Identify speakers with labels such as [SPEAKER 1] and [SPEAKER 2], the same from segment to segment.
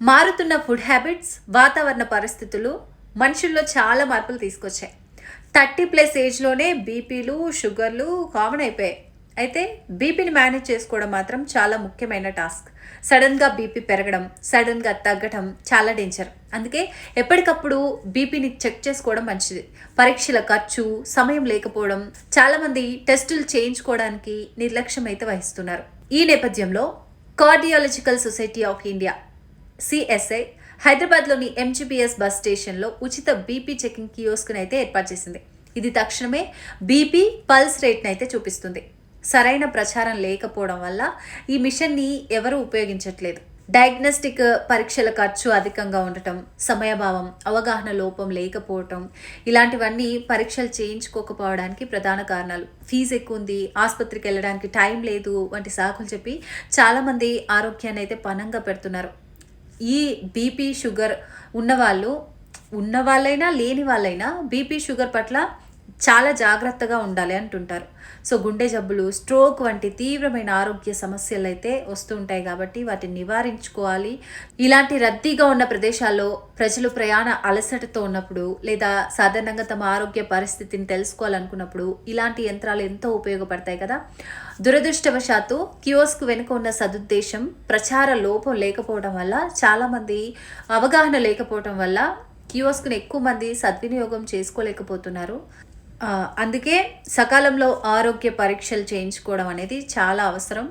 [SPEAKER 1] మారుతున్న food habits, వాతావరణ పరిస్థితులు మనుషుల్లో చాలా మార్పులు తీసుకొచ్చాయి. 30+ ఏజ్‌లోనే బీపీలు, షుగర్లు కామన్ అయిపోయాయి. అయితే బీపీని మేనేజ్ చేసుకోవడం మాత్రం చాలా ముఖ్యమైన టాస్క్. సడన్‌గా బీపీ పెరగడం, సడన్‌గా తగ్గడం చాలా డేంజర్. అందుకే ఎప్పటికప్పుడు బీపీని చెక్ చేసుకోవడం మంచిది. పరీక్షల ఖర్చు, సమయం లేకపోవడం, చాలామంది టెస్టులు చేయించుకోవడానికి నిర్లక్ష్యం అయితే వహిస్తున్నారు. ఈ నేపథ్యంలో cardiological society of India CSI హైదరాబాద్లోని ఎంజీబీఎస్ బస్ స్టేషన్లో ఉచిత బీపీ చెకింగ్ కియోస్క్ను అయితే ఏర్పాటు చేసింది. ఇది తక్షణమే బీపీ పల్స్ రేట్ని అయితే చూపిస్తుంది. సరైన ప్రచారం లేకపోవడం వల్ల ఈ మిషన్ని ఎవరూ ఉపయోగించట్లేదు. డయాగ్నోస్టిక్ పరీక్షల ఖర్చు అధికంగా ఉండటం, సమయభావం, అవగాహన లోపం లేకపోవటం, ఇలాంటివన్నీ పరీక్షలు చేయించుకోకపోవడానికి ప్రధాన కారణాలు. ఫీజు ఎక్కువ ఉంది, ఆసుపత్రికి వెళ్ళడానికి టైం లేదు వంటి సాకులు చెప్పి చాలామంది ఆరోగ్యాన్ని అయితే పణంగా పెడుతున్నారు. ఈ బీపీ షుగర్ ఉన్నవాళ్ళైనా లేని వాళ్ళైనా బీపీ షుగర్ పట్ల చాలా జాగ్రత్తగా ఉండాలి అంటుంటారు. సో గుండె జబ్బులు, స్ట్రోక్ వంటి తీవ్రమైన ఆరోగ్య సమస్యలు అయితే వస్తూ ఉంటాయి కాబట్టి వాటిని నివారించుకోవాలి. ఇలాంటి రద్దీగా ఉన్న ప్రదేశాల్లో ప్రజలు ప్రయాణ అలసటతో ఉన్నప్పుడు లేదా సాధారణంగా తమ ఆరోగ్య పరిస్థితిని తెలుసుకోవాలనుకున్నప్పుడు ఇలాంటి యంత్రాలు ఎంతో ఉపయోగపడతాయి కదా. దురదృష్టవశాత్తు కియోస్క్ వెనుక ఉన్న సదుద్దేశం ప్రచార లోపం లేకపోవడం వల్ల, చాలామంది అవగాహన లేకపోవడం వల్ల కియోస్క్ను ఎక్కువ మంది సద్వినియోగం చేసుకోలేకపోతున్నారు. అందుకే సకాలంలో ఆరోగ్య పరీక్షలు చేయించుకోవడం అనేది చాలా అవసరం.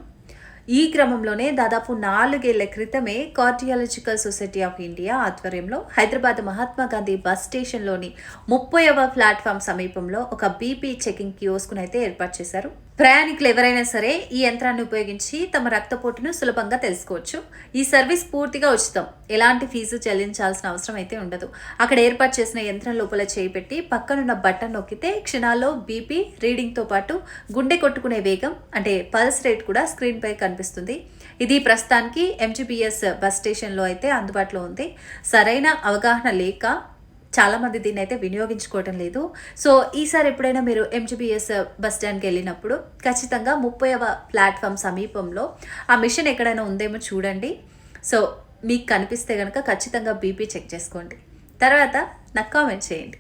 [SPEAKER 1] ఈ క్రమంలోనే దాదాపు 4 ఏళ్ల క్రితమే కార్డియాలజికల్ సొసైటీ ఆఫ్ ఇండియా ఆధ్వర్యంలో హైదరాబాద్ మహాత్మా గాంధీ బస్ స్టేషన్లోని 30వ ప్లాట్ఫామ్ సమీపంలో ఒక బీపీ చెకింగ్ కియోస్క్ను అయితే ఏర్పాటు చేశారు. ప్రయాణికులు ఎవరైనా సరే ఈ యంత్రాన్ని ఉపయోగించి తమ రక్తపోటును సులభంగా తెలుసుకోవచ్చు. ఈ సర్వీస్ పూర్తిగా ఉచితం. ఎలాంటి ఫీజు చెల్లించాల్సిన అవసరం అయితే ఉండదు. అక్కడ ఏర్పాటు చేసిన యంత్రం లోపల చేయి పెట్టి పక్కనున్న బటన్ నొక్కితే క్షణాల్లో బీపీ రీడింగ్తో పాటు గుండె కొట్టుకునే వేగం అంటే పల్స్ రేట్ కూడా స్క్రీన్పై కనిపిస్తుంది. ఇది ప్రస్తుతానికి ఎంజీబీఎస్ బస్ స్టేషన్లో అయితే అందుబాటులో ఉంది. సరైన అవగాహన లేక చాలామంది దీన్ని అయితే వినియోగించుకోవటం లేదు. సో ఈసారి ఎప్పుడైనా మీరు ఎంజీబీఎస్ బస్ స్టాండ్కి వెళ్ళినప్పుడు ఖచ్చితంగా 30వ ప్లాట్ఫామ్ సమీపంలో ఆ మిషన్ ఎక్కడైనా ఉందేమో చూడండి. సో మీకు కనిపిస్తే కనుక ఖచ్చితంగా బీపీ చెక్ చేసుకోండి. తర్వాత నాకు కామెంట్ చేయండి.